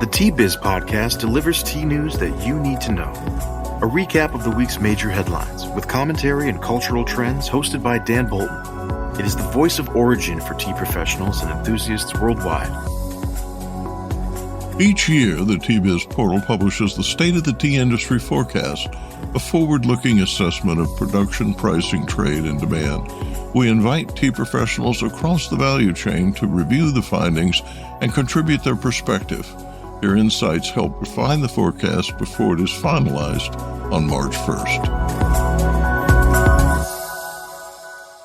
The Tea Biz Podcast delivers tea news that you need to know. A recap of the week's major headlines with commentary and cultural trends hosted by Dan Bolton. It is the voice of origin for tea professionals and enthusiasts worldwide. Each year, the Tea Biz portal publishes the State of the Tea Industry Forecast, a forward-looking assessment of production, pricing, trade, and demand. We invite tea professionals across the value chain to review the findings and contribute their perspective. Their insights help refine the forecast before it is finalized on March 1st.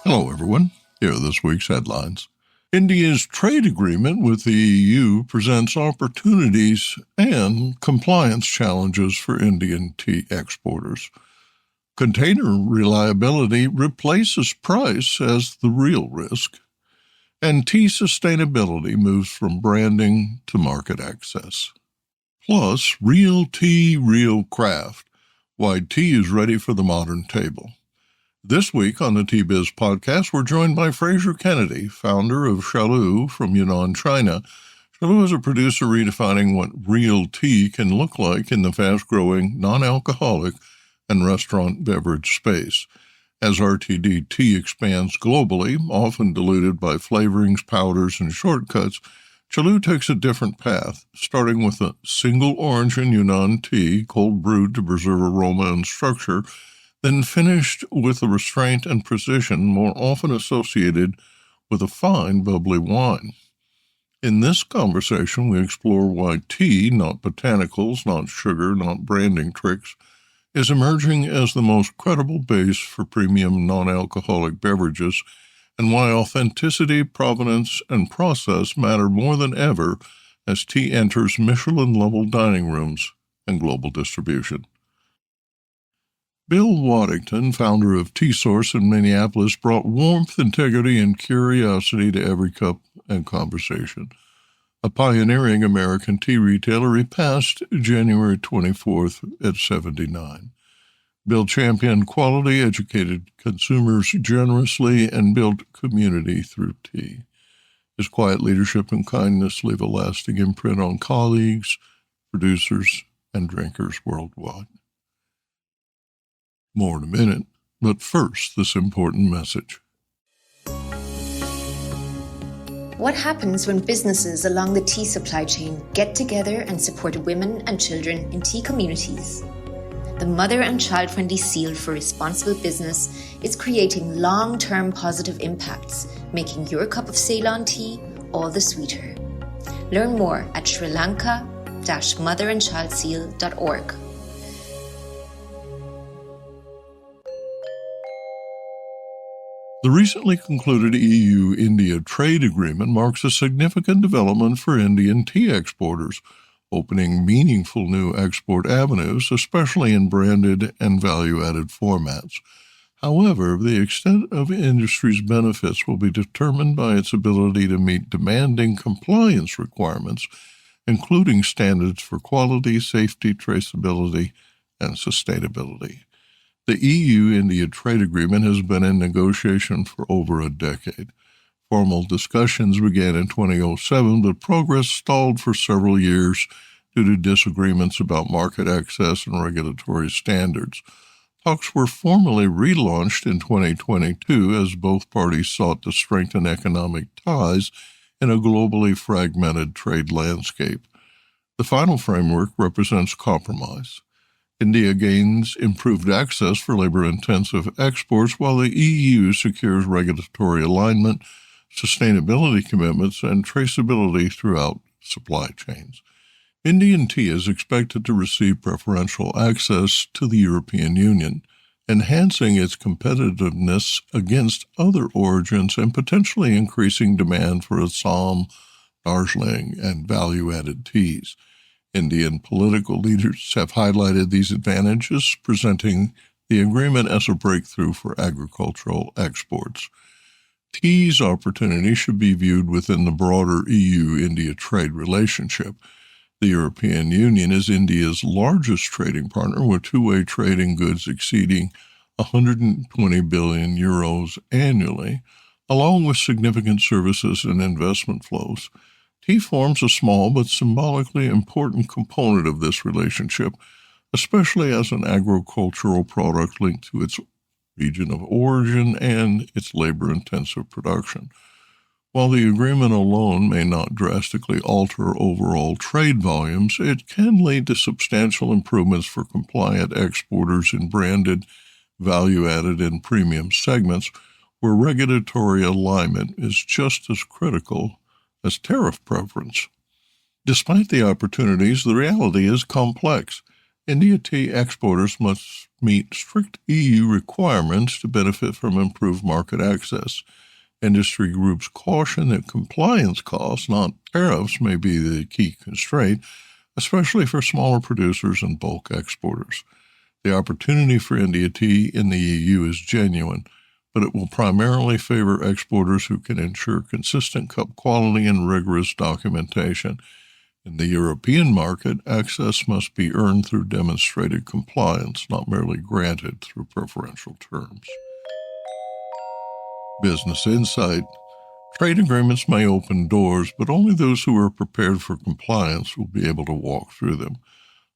Hello, everyone. Here are this week's headlines. India's trade agreement with the EU presents opportunities and compliance challenges for Indian tea exporters. Container reliability replaces price as the real risk. And tea sustainability moves from branding to market access. Plus, real tea, real craft. Why tea is ready for the modern table. This week on the Tea Biz Podcast, we're joined by Fraser Kennedy, founder of Chalu from Yunnan, China. Chalu is a producer redefining what real tea can look like in the fast-growing, non-alcoholic, and restaurant beverage space. As RTD tea expands globally, often diluted by flavorings, powders, and shortcuts, Chalu takes a different path, starting with a single origin Yunnan tea, cold brewed to preserve aroma and structure, then finished with a restraint and precision more often associated with a fine, bubbly wine. In this conversation, we explore why tea, not botanicals, not sugar, not branding tricks, is emerging as the most credible base for premium non-alcoholic beverages, and why authenticity, provenance, and process matter more than ever as tea enters Michelin-level dining rooms and global distribution. Bill Waddington, founder of Tea Source in Minneapolis, brought warmth, integrity, and curiosity to every cup and conversation. A pioneering American tea retailer, he passed January 24th at 79. Bill championed quality, educated consumers generously, and built community through tea. His quiet leadership and kindness leave a lasting imprint on colleagues, producers, and drinkers worldwide. More in a minute, but first, this important message. What happens when businesses along the tea supply chain get together and support women and children in tea communities? The Mother and Child-Friendly Seal for Responsible Business is creating long-term positive impacts, making your cup of Ceylon tea all the sweeter. Learn more at srilanka-motherandchildseal.org. The recently concluded EU-India trade agreement marks a significant development for Indian tea exporters, opening meaningful new export avenues, especially in branded and value-added formats. However, the extent of the industry's benefits will be determined by its ability to meet demanding compliance requirements, including standards for quality, safety, traceability, and sustainability. The EU-India trade agreement has been in negotiation for over a decade. Formal discussions began in 2007, but progress stalled for several years due to disagreements about market access and regulatory standards. Talks were formally relaunched in 2022 as both parties sought to strengthen economic ties in a globally fragmented trade landscape. The final framework represents compromise. India gains improved access for labor-intensive exports, while the EU secures regulatory alignment, sustainability commitments, and traceability throughout supply chains. Indian tea is expected to receive preferential access to the European Union, enhancing its competitiveness against other origins and potentially increasing demand for Assam, Darjeeling, and value-added teas. Indian political leaders have highlighted these advantages, presenting the agreement as a breakthrough for agricultural exports. Tea's opportunity should be viewed within the broader EU-India trade relationship. The European Union is India's largest trading partner, with two-way trade in goods exceeding 120 billion euros annually, along with significant services and investment flows. Tea forms a small but symbolically important component of this relationship, especially as an agricultural product linked to its region of origin and its labor-intensive production. While the agreement alone may not drastically alter overall trade volumes, it can lead to substantial improvements for compliant exporters in branded, value-added, and premium segments where regulatory alignment is just as critical as tariff preference. Despite the opportunities, the reality is complex. India tea exporters must meet strict EU requirements to benefit from improved market access. Industry groups caution that compliance costs, not tariffs, may be the key constraint, especially for smaller producers and bulk exporters. The opportunity for India tea in the EU is genuine, but it will primarily favor exporters who can ensure consistent cup quality and rigorous documentation. In the European market, access must be earned through demonstrated compliance, not merely granted through preferential terms. Business insight. Trade agreements may open doors, but only those who are prepared for compliance will be able to walk through them.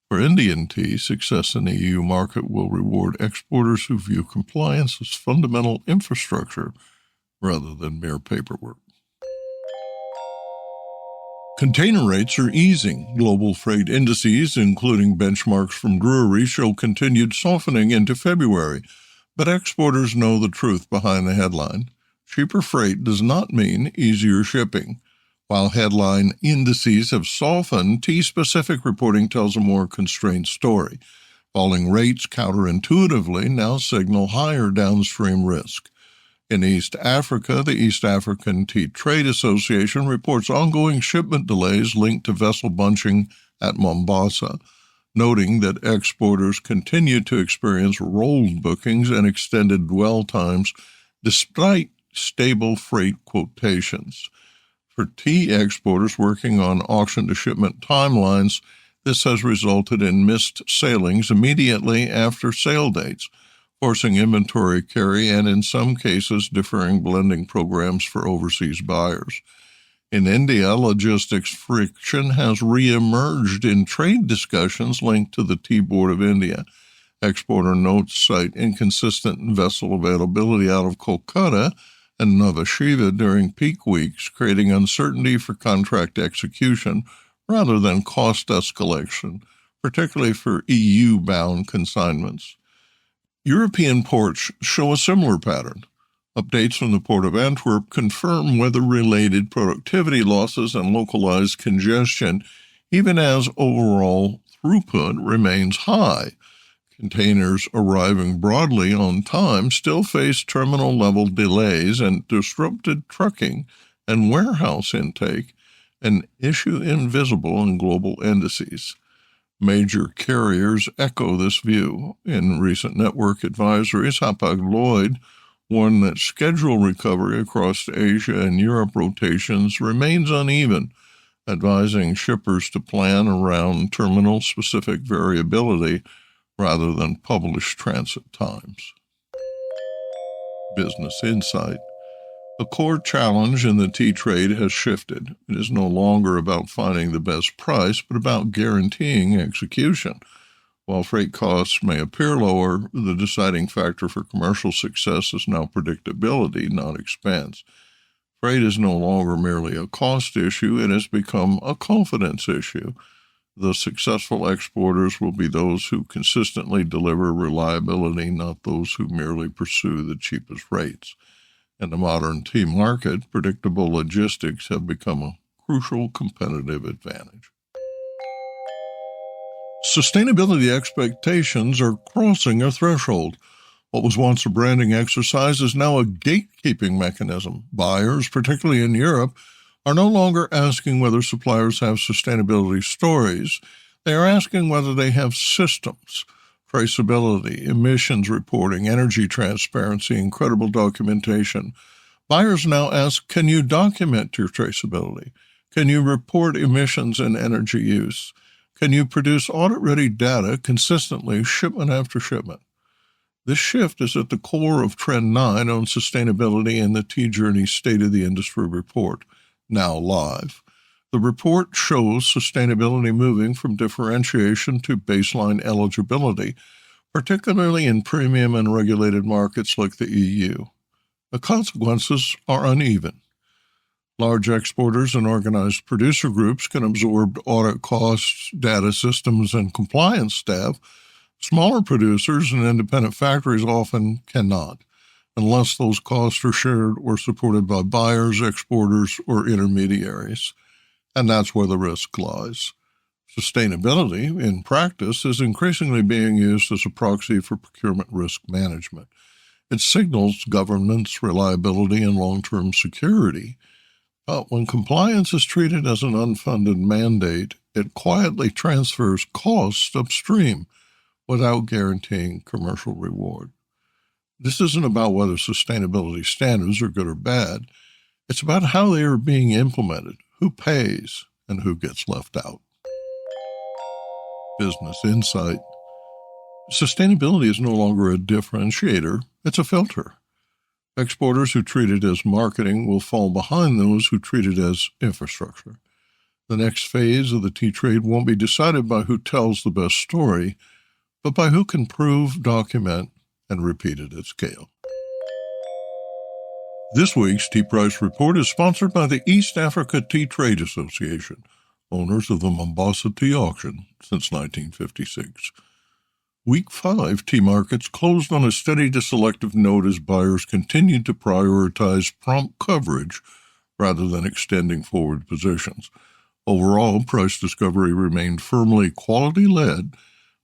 For Indian tea, success in the EU market will reward exporters who view compliance as fundamental infrastructure rather than mere paperwork. Container rates are easing. Global freight indices, including benchmarks from Drewry, show continued softening into February, but exporters know the truth behind the headline. Cheaper freight does not mean easier shipping. While headline indices have softened, tea-specific reporting tells a more constrained story. Falling rates counterintuitively now signal higher downstream risk. In East Africa, the East African Tea Trade Association reports ongoing shipment delays linked to vessel bunching at Mombasa, noting that exporters continue to experience rolled bookings and extended dwell times despite stable freight quotations. For tea exporters working on auction-to-shipment timelines, this has resulted in missed sailings immediately after sale dates, forcing inventory carry and, in some cases, deferring blending programs for overseas buyers. In India, logistics friction has re-emerged in trade discussions linked to the Tea Board of India. Exporter notes cite inconsistent vessel availability out of Kolkata and Nava Shiva during peak weeks, creating uncertainty for contract execution rather than cost escalation, particularly for EU-bound consignments. European ports show a similar pattern. Updates from the Port of Antwerp confirm weather-related productivity losses and localized congestion, even as overall throughput remains high. Containers arriving broadly on time still face terminal-level delays and disrupted trucking and warehouse intake, an issue invisible in global indices. Major carriers echo this view. In recent network advisories, Hapag-Lloyd warned that schedule recovery across Asia and Europe rotations remains uneven, advising shippers to plan around terminal-specific variability rather than published transit times. Business insight. The core challenge in the tea trade has shifted. It is no longer about finding the best price, but about guaranteeing execution. While freight costs may appear lower, the deciding factor for commercial success is now predictability, not expense. Freight is no longer merely a cost issue, it has become a confidence issue. The successful exporters will be those who consistently deliver reliability, not those who merely pursue the cheapest rates. In the modern tea market, predictable logistics have become a crucial competitive advantage. Sustainability expectations are crossing a threshold. What was once a branding exercise is now a gatekeeping mechanism. Buyers, particularly in Europe, are no longer asking whether suppliers have sustainability stories. They are asking whether they have systems, traceability, emissions reporting, energy transparency, and credible documentation. Buyers now ask, can you document your traceability? Can you report emissions and energy use? Can you produce audit-ready data consistently, shipment after shipment? This shift is at the core of Trend 9 on sustainability in the Tea Journey State of the Industry report, now live. The report shows sustainability moving from differentiation to baseline eligibility, particularly in premium and regulated markets like the EU. The consequences are uneven. Large exporters and organized producer groups can absorb audit costs, data systems, and compliance staff. Smaller producers and independent factories often cannot, unless those costs are shared or supported by buyers, exporters, or intermediaries. And that's where the risk lies. Sustainability, in practice, is increasingly being used as a proxy for procurement risk management. It signals governance, reliability, and long-term security. But when compliance is treated as an unfunded mandate, it quietly transfers costs upstream without guaranteeing commercial reward. This isn't about whether sustainability standards are good or bad. It's about how they are being implemented, who pays, and who gets left out. Business insight. Sustainability is no longer a differentiator, it's a filter. Exporters who treat it as marketing will fall behind those who treat it as infrastructure. The next phase of the tea trade won't be decided by who tells the best story, but by who can prove, document, and repeat it at scale. This week's Tea Price Report is sponsored by the East Africa Tea Trade Association, owners of the Mombasa Tea Auction since 1956. Week 5 tea markets closed on a steady to selective note as buyers continued to prioritize prompt coverage rather than extending forward positions. Overall, price discovery remained firmly quality-led,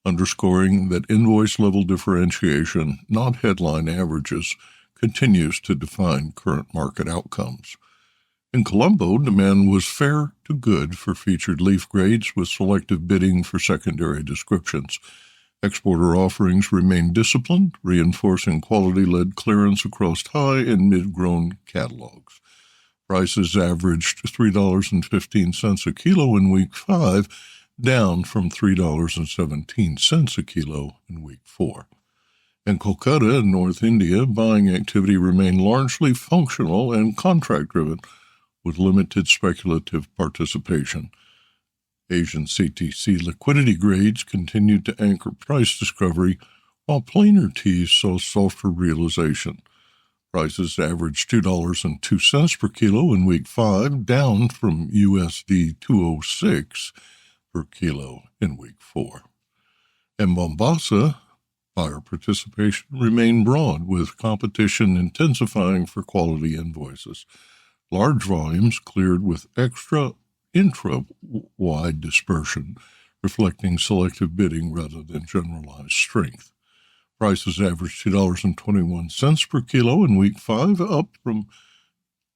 underscoring that invoice-level differentiation, not headline averages, continues to define current market outcomes. In Colombo, demand was fair to good for featured leaf grades with selective bidding for secondary descriptions. Exporter offerings remained disciplined, reinforcing quality-led clearance across high and mid-grown catalogs. Prices averaged $3.15 a kilo in Week 5, down from $3.17 a kilo in Week 4. In Kolkata and North India, buying activity remained largely functional and contract-driven, with limited speculative participation. Asian CTC liquidity grades continued to anchor price discovery, while plainer teas saw softer realization. Prices averaged $2.02 per kilo in Week 5, down from USD $2.06 per kilo in Week 4. In Mombasa, buyer participation remained broad, with competition intensifying for quality invoices. Large volumes cleared with extra intra-wide dispersion, reflecting selective bidding rather than generalized strength. Prices averaged $2.21 per kilo in Week 5, up from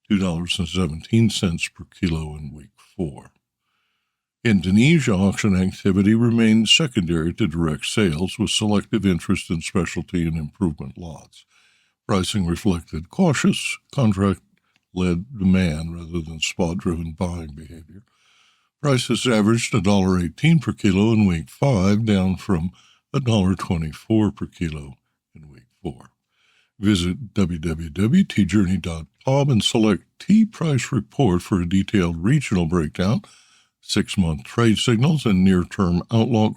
$2.17 per kilo in Week 4. Indonesia auction activity remained secondary to direct sales, with selective interest in specialty and improvement lots. Pricing reflected cautious, contract-led demand rather than spot-driven buying behavior. Prices averaged $1.18 per kilo in Week 5, down from $1.24 per kilo in Week 4. Visit www.teajourney.com and select Tea Price Report for a detailed regional breakdown, 6-month trade signals, and near-term outlook,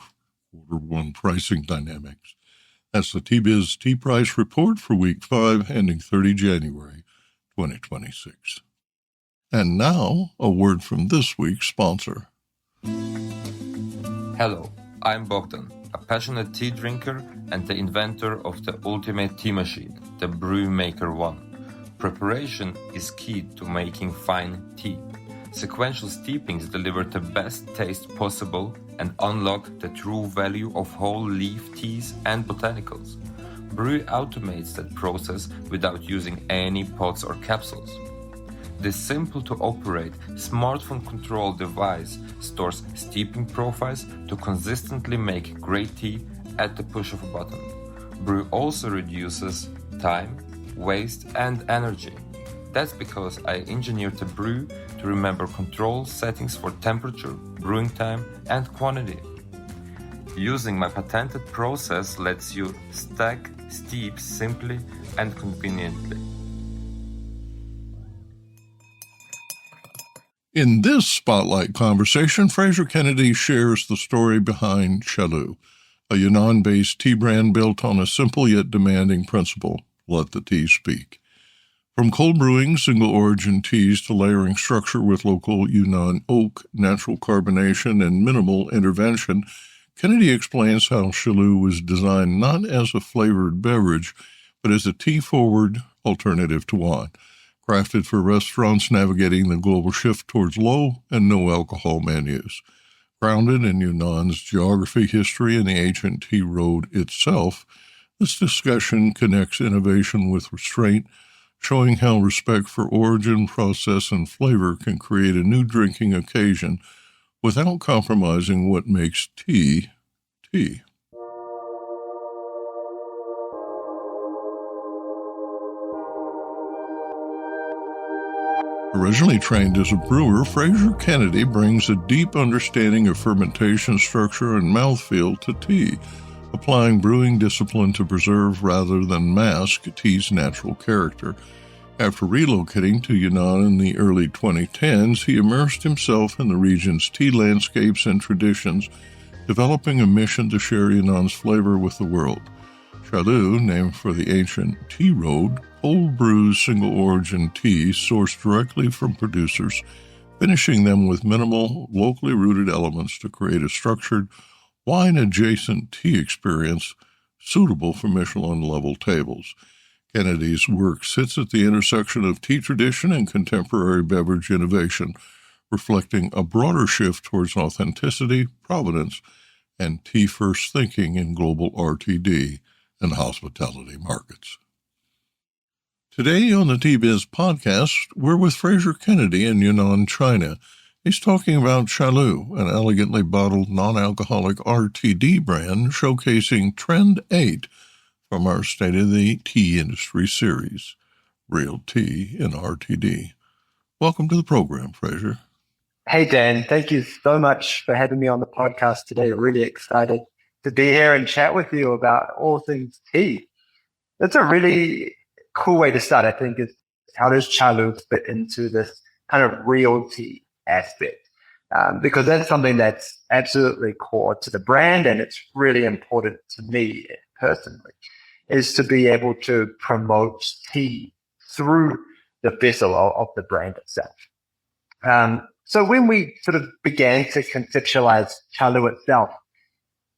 Q1 pricing dynamics. That's the Tea Biz Tea Price Report for Week 5, ending 30 January 2026. And now, a word from this week's sponsor. Hello, I'm Bogdan, a passionate tea drinker and the inventor of the ultimate tea machine, the NEWSMAKER 1. Preparation is key to making fine tea. Sequential steepings deliver the best taste possible and unlock the true value of whole leaf teas and botanicals. Brew automates that process without using any pots or capsules. This simple-to-operate, smartphone-controlled device stores steeping profiles to consistently make great tea at the push of a button. Brew also reduces time, waste, and energy. That's because I engineered the brew to remember control settings for temperature, brewing time, and quantity. Using my patented process lets you stack steeps simply and conveniently. In this spotlight conversation, Fraser Kennedy shares the story behind Chalu, a Yunnan-based tea brand built on a simple yet demanding principle: let the tea speak. From cold brewing single-origin teas to layering structure with local Yunnan oak, natural carbonation, and minimal intervention, Kennedy explains how Chalu was designed not as a flavored beverage, but as a tea-forward alternative to wine, crafted for restaurants navigating the global shift towards low and no alcohol menus. Grounded in Yunnan's geography, history, and the ancient tea road itself, this discussion connects innovation with restraint, showing how respect for origin, process, and flavor can create a new drinking occasion without compromising what makes tea, tea. Originally trained as a brewer, Fraser Kennedy brings a deep understanding of fermentation structure and mouthfeel to tea, applying brewing discipline to preserve rather than mask tea's natural character. After relocating to Yunnan in the early 2010s, he immersed himself in the region's tea landscapes and traditions, developing a mission to share Yunnan's flavor with the world. Chalu, named for the ancient tea road, cold-brewed single-origin tea sourced directly from producers, finishing them with minimal, locally rooted elements to create a structured, wine-adjacent tea experience suitable for Michelin-level tables. Kennedy's work sits at the intersection of tea tradition and contemporary beverage innovation, reflecting a broader shift towards authenticity, provenance, and tea-first thinking in global RTD and hospitality markets. Today on the Tea Biz Podcast, we're with Fraser Kennedy in Yunnan, China. He's talking about Chalu, an elegantly bottled non-alcoholic RTD brand showcasing Trend 8 from our State of the Tea Industry series, Real Tea in RTD. Welcome to the program, Fraser. Hey, Dan. Thank you so much for having me on the podcast today. Really excited to be here and chat with you about all things tea. That's a really cool way to start, I think, is how does Chalu fit into this kind of real tea aspect? Because that's something that's absolutely core to the brand, and it's really important to me personally, is to be able to promote tea through the vessel of the brand itself. So when we sort of began to conceptualize Chalu itself,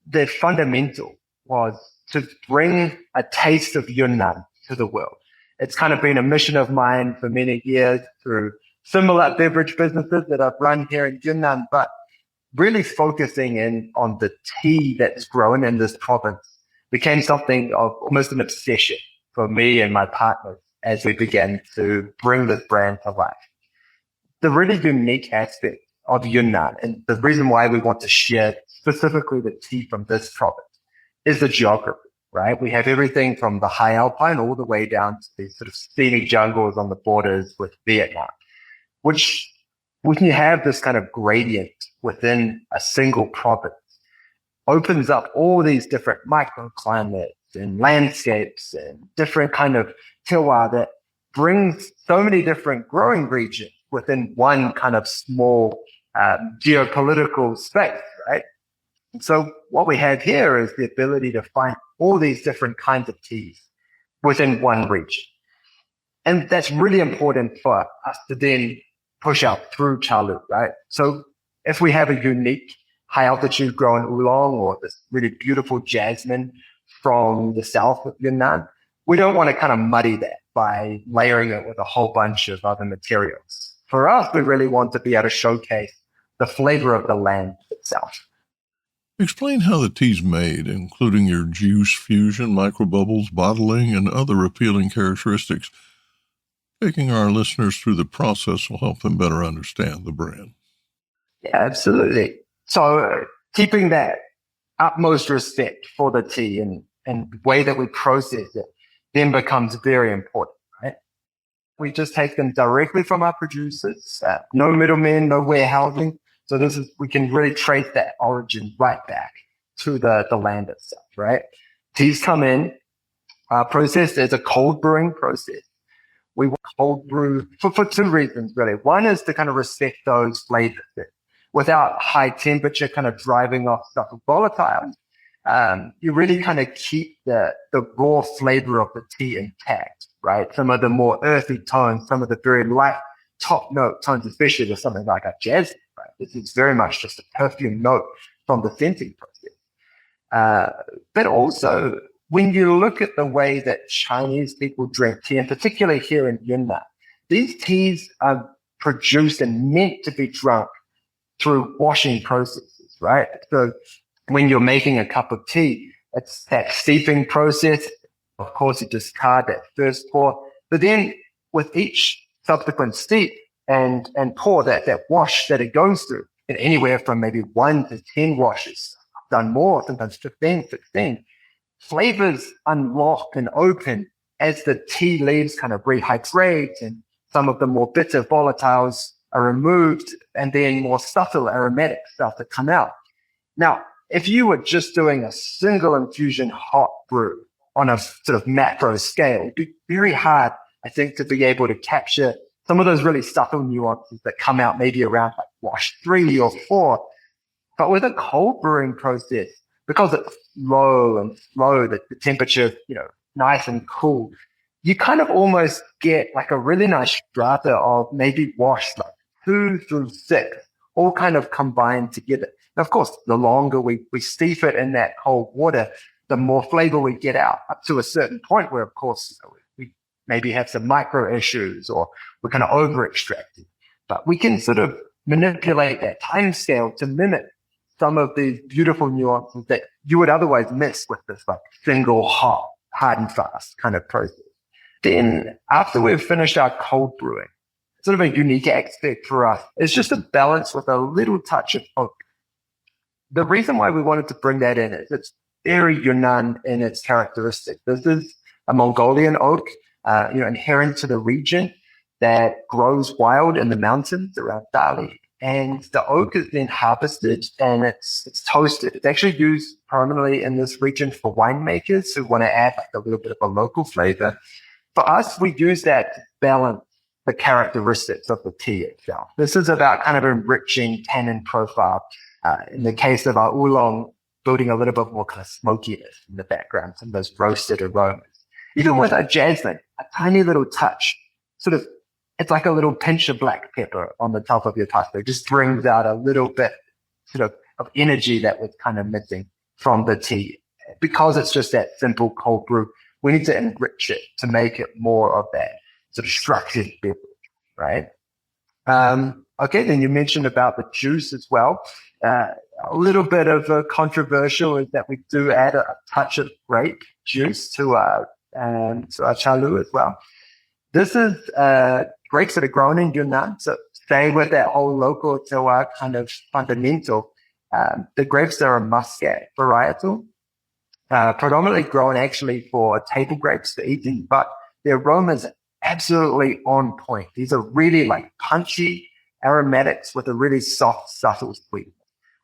the fundamental was to bring a taste of Yunnan to the world. It's kind of been a mission of mine for many years through similar beverage businesses that I've run here in Yunnan, but really focusing in on the tea that's grown in this province became something of almost an obsession for me and my partners as we began to bring this brand to life. The really unique aspect of Yunnan, and the reason why we want to share specifically the tea from this province, is the geography, right? We have everything from the high alpine all the way down to these sort of scenic jungles on the borders with Vietnam, which when you have this kind of gradient within a single province, opens up all these different microclimates and landscapes and different kind of terroir that brings so many different growing regions within one kind of small geopolitical space, right? So what we have here is the ability to find all these different kinds of teas within one region. And that's really important for us to then push out through Chalu, right? So if we have a unique high altitude grown oolong or this really beautiful jasmine from the south of Yunnan, we don't want to kind of muddy that by layering it with a whole bunch of other materials. For us, we really want to be able to showcase the flavor of the land itself. Explain how the tea's made, including your juice fusion, microbubbles, bottling, and other appealing characteristics. Taking our listeners through the process will help them better understand the brand. Yeah, absolutely. So keeping that utmost respect for the tea and the way that we process it then becomes very important, right? We just take them directly from our producers, no middlemen, no warehousing. So we can really trace that origin right back to the land itself, right? Teas come in, processed as a cold brewing process, we want cold brew for two reasons, really. One is to kind of respect those flavors without high temperature kind of driving off stuff with volatile. You really kind of keep the raw flavor of the tea intact, right? Some of the more earthy tones, some of the very light top note tones, especially with something like a jasmine, right? This is very much just a perfume note from the scenting process. But also, when you look at the way that Chinese people drink tea, and particularly here in Yunnan, these teas are produced and meant to be drunk through washing processes, right? So when you're making a cup of tea, it's that steeping process. Of course, you discard that first pour, but then with each subsequent steep and pour, that wash that it goes through, and anywhere from maybe 1 to 10 washes, I've done more, sometimes 15, 16, flavors unlock and open as the tea leaves kind of rehydrate and some of the more bitter volatiles are removed, and then more subtle aromatic stuff that come out. Now, if you were just doing a single infusion hot brew on a sort of macro scale, it'd be very hard, I think, to be able to capture some of those really subtle nuances that come out maybe around like wash 3 or 4. But with a cold brewing process, because it's low and slow, the temperature, nice and cool, you kind of almost get like a really nice strata of maybe wash like 2 through 6, all kind of combined together. And of course, the longer we steep it in that cold water, the more flavor we get out, up to a certain point where, of course, we maybe have some micro issues or we're kind of over extracting. But we can sort of manipulate that time scale to mimic some of these beautiful nuances that you would otherwise miss with this like single hot, hard and fast kind of process. Then after we've finished our cold brewing, sort of a unique aspect for us is just a balance with a little touch of oak. The reason why we wanted to bring that in is it's very Yunnan in its characteristic. This is a Mongolian oak, inherent to the region that grows wild in the mountains around Dali. And the oak is then harvested and it's toasted. It's actually used primarily in this region for winemakers who want to add like a little bit of a local flavor. For us, we use that to balance the characteristics of the tea itself. This is about kind of enriching tannin profile. In the case of our oolong, building a little bit more kind of smokiness in the background, some of those roasted aromas. Even with our jasmine, a tiny little touch, sort of, it's like a little pinch of black pepper on the top of your pasta. It just brings out a little bit sort of energy that was kind of missing from the tea. Because it's just that simple cold brew, we need to enrich it to make it more of that sort of structured beverage, right? Okay, then you mentioned about the juice as well. A little bit of a controversial is that we do add a touch of grape juice to our chalu as well. This is grapes that are grown in Yunnan, so stay with that whole local terroir kind of fundamental. The grapes are a muscat varietal, predominantly grown actually for table grapes for eating, but the aroma is absolutely on point. These are really like punchy aromatics with a really soft, subtle sweetness.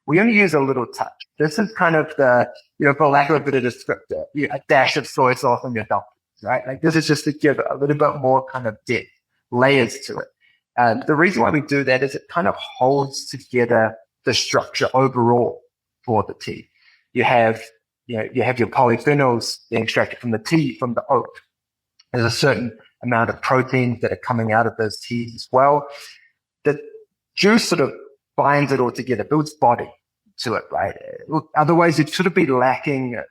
We only use a little touch. This is kind of the, for lack of a better descriptor, a dash of soy sauce on your dumplings, right? Like this is just to give a little bit more kind of depth, layers to it. The reason why we do that is it kind of holds together the structure overall for the tea. You have your polyphenols being extracted from the tea, from the oak. There's a certain amount of proteins that are coming out of those teas as well. The juice sort of binds it all together, builds body to it, right? Otherwise, you'd sort of be lacking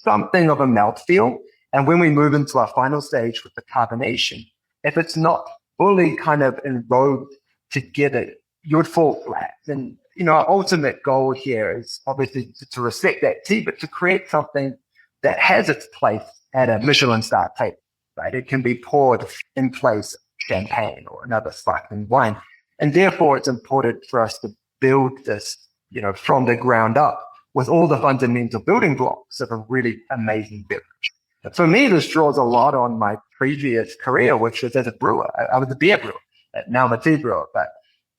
something of a mouthfeel. And when we move into our final stage with the carbonation, if it's not fully kind of enrobed together, you would fall flat. And, our ultimate goal here is obviously to respect that tea, but to create something that has its place at a Michelin star table, right? It can be poured in place of champagne or another sparkling wine. And therefore, it's important for us to build this, from the ground up with all the fundamental building blocks of a really amazing beverage. For me, this draws a lot on my previous career, which was as a brewer. I was a beer brewer. Now I'm a tea brewer. But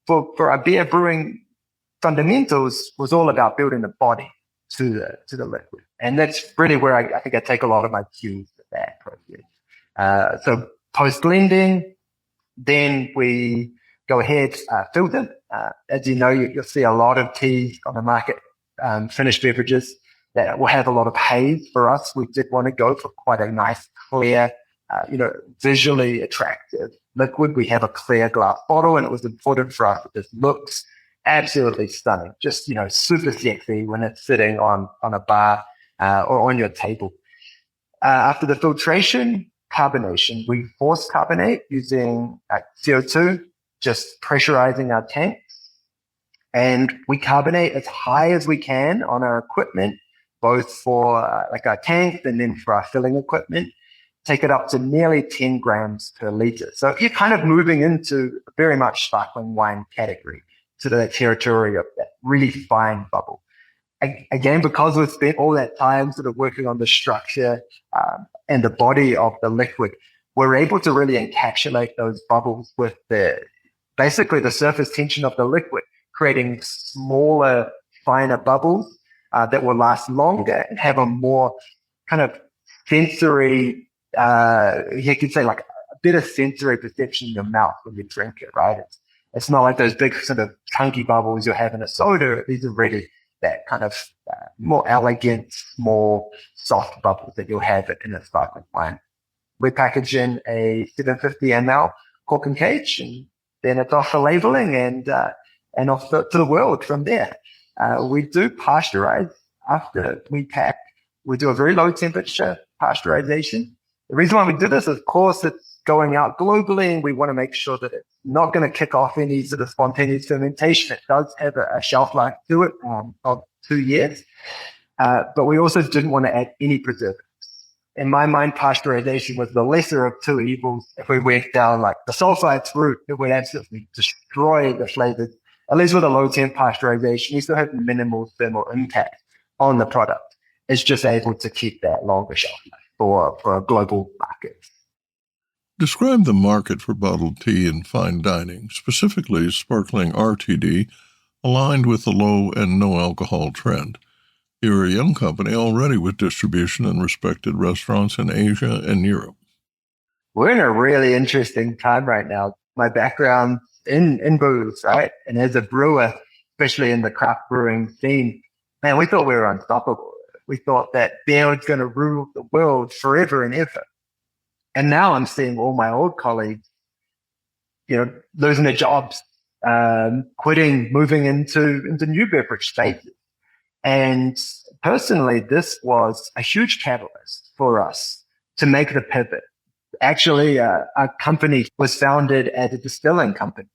for our beer brewing fundamentals was all about building the body to the liquid. And that's really where I think I take a lot of my cues with that process. So Post-blending, then we go ahead, fill them. As you know, you'll see a lot of teas on the market, finished beverages that will have a lot of haze. For us, we did want to go for quite a nice, clear, visually attractive liquid. We have a clear glass bottle, and it was important for us. It just looks absolutely stunning, just, super sexy when it's sitting on a bar or on your table. After the filtration, carbonation, we force carbonate using CO2, just pressurizing our tanks. And we carbonate as high as we can on our equipment, both for our tanks and then for our filling equipment. Take it up to nearly 10 grams per liter. So you're kind of moving into very much sparkling wine category, to the territory of that really fine bubble. Again, because we've spent all that time sort of working on the structure and the body of the liquid, we're able to really encapsulate those bubbles with basically the surface tension of the liquid, creating smaller, finer bubbles that will last longer and have a more kind of sensory, you could say like a bit of sensory perception in your mouth when you drink it, right? It's not like those big sort of chunky bubbles you have in a soda. These are really that kind of more elegant, small, soft bubbles that you'll have in a sparkling wine. We package in a 750 ml cork and cage, and then it's off for labeling and off to the world from there. We do pasteurize after we pack. We do a very low temperature pasteurization. The reason why we do this, of course, it's going out globally, and we want to make sure that it's not going to kick off any sort of spontaneous fermentation. It does have a shelf life to it of 2 years, but we also didn't want to add any preservatives. In my mind, pasteurization was the lesser of two evils. If we went down like the sulfites route, it would absolutely destroy the flavors. At least with a low temp pasteurization, you still have minimal thermal impact on the product. It's just able to keep that longer shelf life for a global market. Describe the market for bottled tea in fine dining, specifically sparkling RTD, aligned with the low and no alcohol trend. You're a young company already with distribution in respected restaurants in Asia and Europe. We're in a really interesting time right now. My background in booze, right? And as a brewer, especially in the craft brewing scene, man, we thought we were unstoppable. We thought that beer was going to rule the world forever and ever. And now I'm seeing all my old colleagues, losing their jobs, quitting, moving into new beverage spaces. And personally, this was a huge catalyst for us to make the pivot. Actually, our company was founded as a distilling company.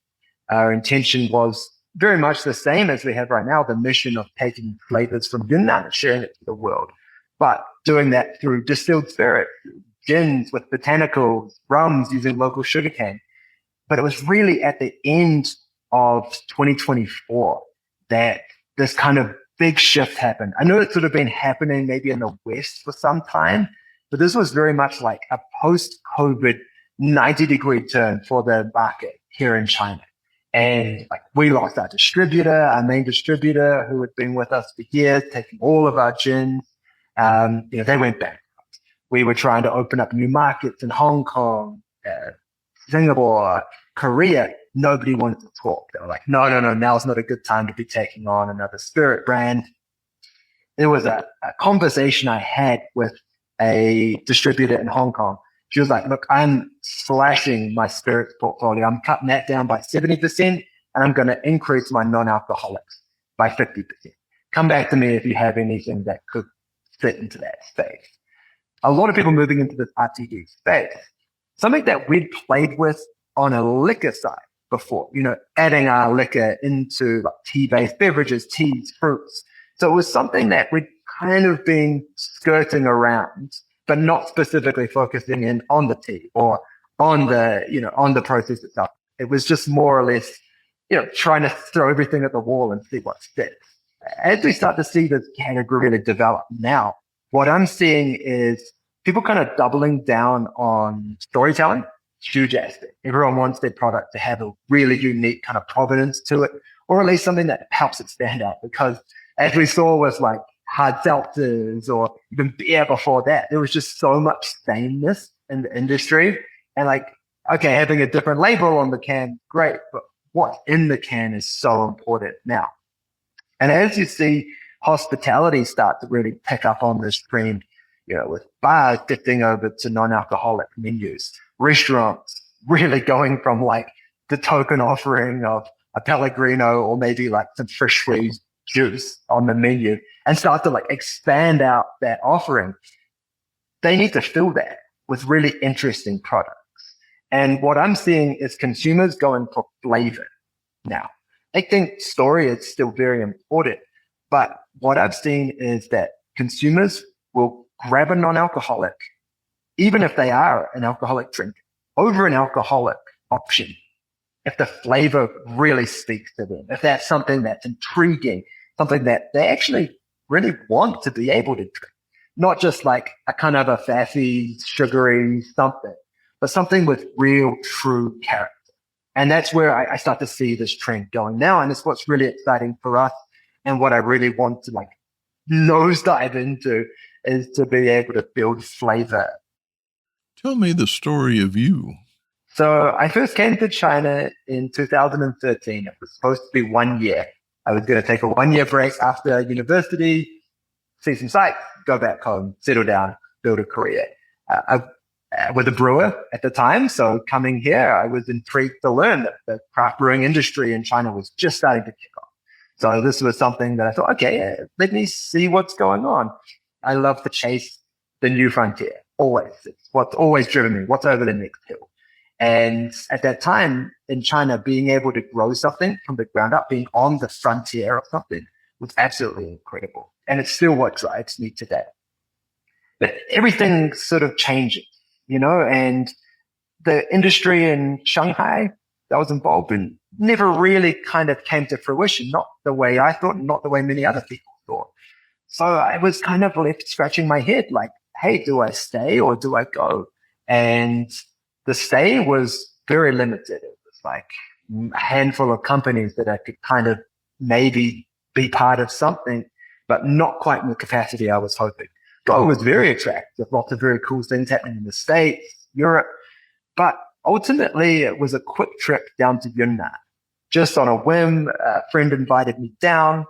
Our intention was very much the same as we have right now, the mission of taking flavors from Yunnan and sharing it to the world, but doing that through distilled spirit, gins with botanicals, rums using local sugarcane. But it was really at the end of 2024 that this kind of big shift happened. I know it's sort of been happening maybe in the West for some time, but this was very much like a post-COVID 90-degree turn for the market here in China. And we lost our distributor, our main distributor, who had been with us for years, taking all of our gins. They went bankrupt. We were trying to open up new markets in Hong Kong, Singapore, Korea. Nobody wanted to talk. They were like, no, now's not a good time to be taking on another spirit brand. There was a conversation I had with a distributor in Hong Kong. She was like, look, I'm slashing my spirits portfolio. I'm cutting that down by 70%, and I'm going to increase my non-alcoholics by 50%. Come back to me if you have anything that could fit into that space. A lot of people moving into this RTD space, something that we'd played with on a liquor side before, adding our liquor into tea-based beverages, teas, fruits. So it was something that we'd kind of been skirting around, but not specifically focusing in on the tea or on the process itself. It was just more or less, trying to throw everything at the wall and see what sticks. As we start to see this category really develop now, what I'm seeing is people kind of doubling down on storytelling. Huge aspect. Everyone wants their product to have a really unique kind of provenance to it, or at least something that helps it stand out. Because as we saw with hard seltzers or even beer before that, there was just so much sameness in the industry And like, okay, having a different label on the can, great, but what's in the can is so important now. And as you see hospitality start to really pick up on this trend, with bars shifting over to non-alcoholic menus, restaurants really going from like the token offering of a Pellegrino or maybe like some fresh squeezed juice on the menu and start to like expand out that offering. They need to fill that with really interesting products. And what I'm seeing is consumers going for flavor now. I think story is still very important, but what I've seen is that consumers will grab a non-alcoholic, even if they are an alcoholic drink, over an alcoholic option. If the flavor really speaks to them, if that's something that's intriguing, something that they actually really want to be able to drink, not just like a kind of a faffy, sugary something, but something with real, true character. And that's where I start to see this trend going now. And it's what's really exciting for us. And what I really want to like nosedive into is to be able to build flavor. Tell me the story of you. So I first came to China in 2013. It was supposed to be 1 year. I was going to take a 1 year break after university, see some sights, go back home, settle down, build a career. I was a brewer at the time. So coming here, I was intrigued to learn that the craft brewing industry in China was just starting to kick off. So this was something that I thought, okay, let me see what's going on. I love to chase the new frontier, always. It's what's always driven me, what's over the next hill. And at that time in China, being able to grow something from the ground up, being on the frontier of something was absolutely incredible. And it's still what drives me today. But everything sort of changes, and the industry in Shanghai that I was involved in never really kind of came to fruition, not the way I thought, not the way many other people thought. So I was kind of left scratching my head like, hey, do I stay or do I go? And the stay was very limited. It was like a handful of companies that I could kind of maybe be part of something, but not quite in the capacity I was hoping. Go was very attractive, lots of very cool things happening in the States, Europe, but ultimately it was a quick trip down to Yunnan. Just on a whim, a friend invited me down,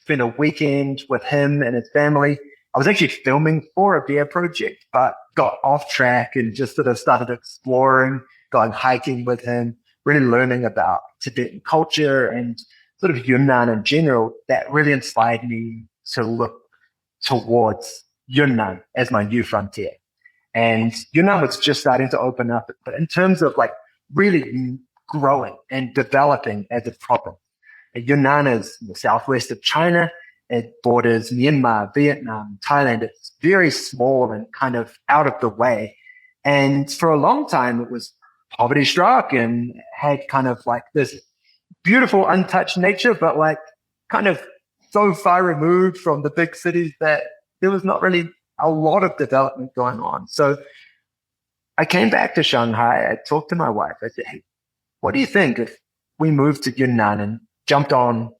spent a weekend with him and his family. I was actually filming for a beer project, but got off track and just sort of started exploring, going hiking with him, really learning about Tibetan culture and sort of Yunnan in general. That really inspired me to look towards Yunnan as my new frontier. And Yunnan was just starting to open up, but in terms of like really growing and developing as a province. Yunnan is in the southwest of China. It borders Myanmar, Vietnam, Thailand. It's very small and kind of out of the way. And for a long time, it was poverty struck and had kind of like this beautiful, untouched nature, but like kind of so far removed from the big cities that there was not really a lot of development going on. So I came back to Shanghai. I talked to my wife. I said, hey, what do you think if we moved to Yunnan and jumped on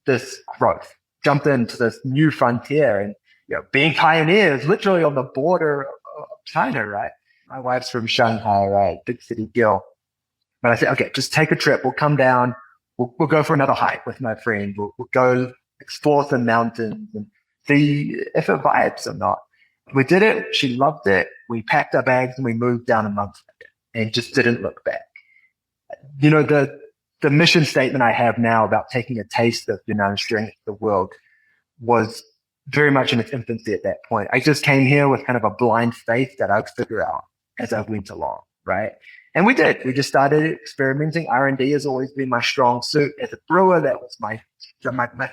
this growth, jumped into this new frontier and, being pioneers literally on the border of China, right? My wife's from Shanghai, right? Big city girl. But I said, okay, just take a trip. We'll come down. We'll go for another hike with my friend. We'll go explore some mountains and see if it vibes or not. We did it. She loved it. We packed our bags and we moved down a month later and just didn't look back. The mission statement I have now about taking a taste of Yunnan and sharing it to the world was very much in its infancy at that point. I just came here with kind of a blind faith that I'd figure out as I went along, right? And we did. We just started experimenting. R&D has always been my strong suit. As a brewer, that was my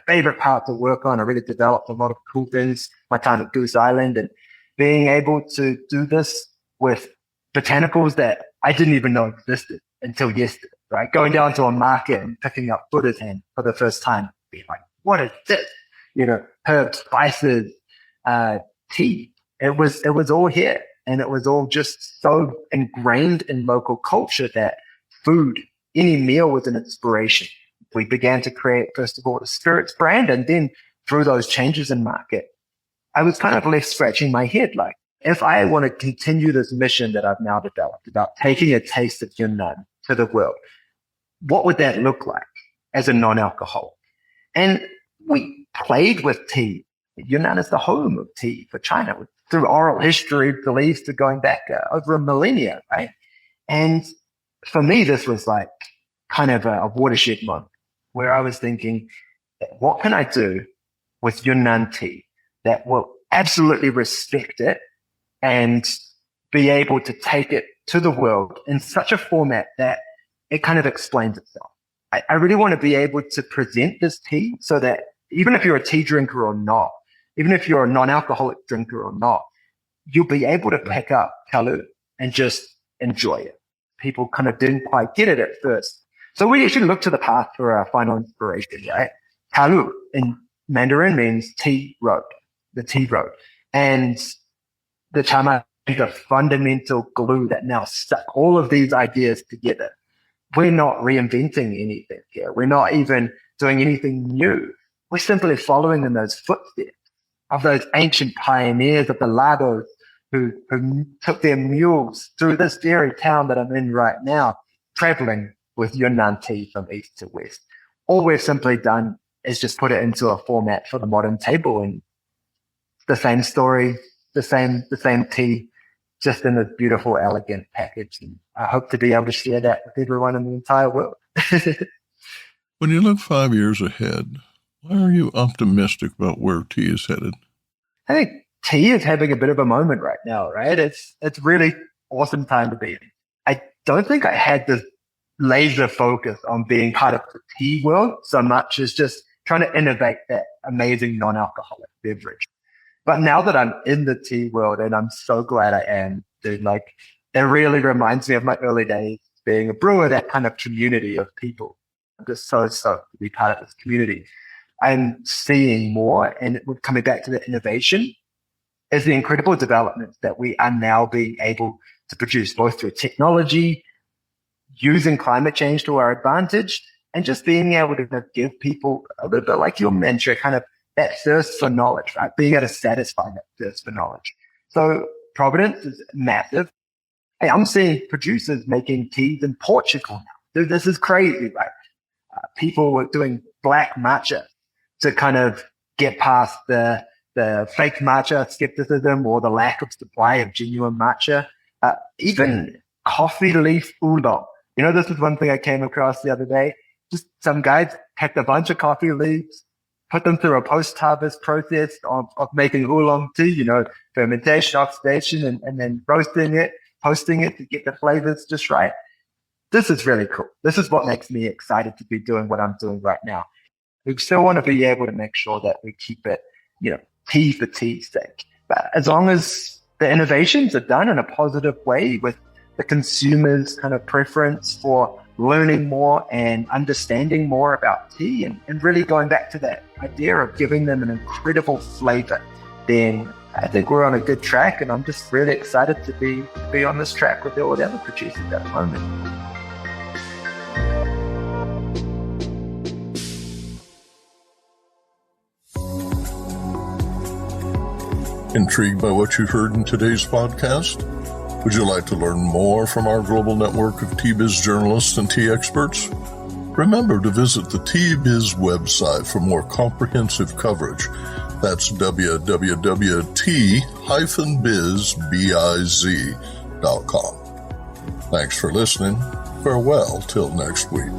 favorite part to work on. I really developed a lot of cool things my time at Goose Island, and being able to do this with botanicals that I didn't even know existed until yesterday, right? Going down to a market and picking up Buddha's hand for the first time, being like, what is this? Herbs, spices, tea. It was all here. And it was all just so ingrained in local culture that food, any meal was an inspiration. We began to create, first of all, the spirits brand. And then through those changes in market, I was kind of left scratching my head like, If I want to continue this mission that I've now developed about taking a taste of Yunnan to the world, what would that look like as a non-alcoholic? And we played with tea. Yunnan is the home of tea for China through oral history, beliefs to going back over a millennia, right? And for me, this was like kind of a watershed moment where I was thinking, what can I do with Yunnan tea that will absolutely respect it and be able to take it to the world in such a format that it kind of explains itself. I really want to be able to present this tea so that even if you're a tea drinker or not, even if you're a non-alcoholic drinker or not, you'll be able to pick up Chalu and just enjoy it. People kind of didn't quite get it at first. So we actually look to the past for our final inspiration, right? Chalu in Mandarin means tea road, the tea road. And the chama is a fundamental glue that now stuck all of these ideas together. We're not reinventing anything here. We're not even doing anything new. We're simply following in those footsteps of those ancient pioneers of the Lagos who took their mules through this very town that I'm in right now, traveling with Yunnan tea from east to west. All we've simply done is just put it into a format for the modern table, and the same story, the same tea, just in this beautiful, elegant package. And I hope to be able to share that with everyone in the entire world. When you look 5 years ahead, why are you optimistic about where tea is headed? I think tea is having a bit of a moment right now, right? It's really awesome time to be in. I don't think I had this laser focus on being part of the tea world so much as just trying to innovate that amazing non-alcoholic beverage. But now that I'm in the tea world, and I'm so glad I am, dude, like it really reminds me of my early days being a brewer, that kind of community of people. I'm just so to be part of this community. I'm seeing more, and we're coming back to the innovation, is the incredible developments that we are now being able to produce, both through technology, using climate change to our advantage, and just being able to give people a little bit like your mentor, kind of that thirst for knowledge, right? Being able to satisfy that thirst for knowledge. So Providence is massive. Hey, I'm seeing producers making teas in Portugal now. Dude, this is crazy, right? People were doing black matcha to kind of get past the fake matcha skepticism or the lack of supply of genuine matcha. Even coffee leaf oolong. You know, this is one thing I came across the other day. Just some guys packed a bunch of coffee leaves, put them through a post-harvest process of making oolong tea, you know, fermentation, oxidation, and then roasting it, posting it to get the flavors just right. This is really cool. This is what makes me excited to be doing what I'm doing right now. We still want to be able to make sure that we keep it, you know, tea for tea's sake. But as long as the innovations are done in a positive way with the consumer's kind of preference for learning more and understanding more about tea and really going back to that idea of giving them an incredible flavor, then I think we're on a good track, and I'm just really excited to be on this track with all the other producers at the moment. Intrigued by what you heard in today's podcast? Would you like to learn more from our global network of Tea Biz journalists and tea experts? Remember to visit the Tea Biz website for more comprehensive coverage. That's www.tea-biz.com. Thanks for listening. Farewell till next week.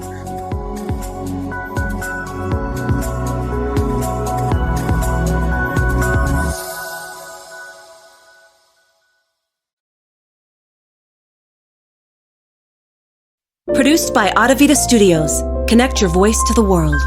Produced by Adavita Studios. Connect your voice to the world.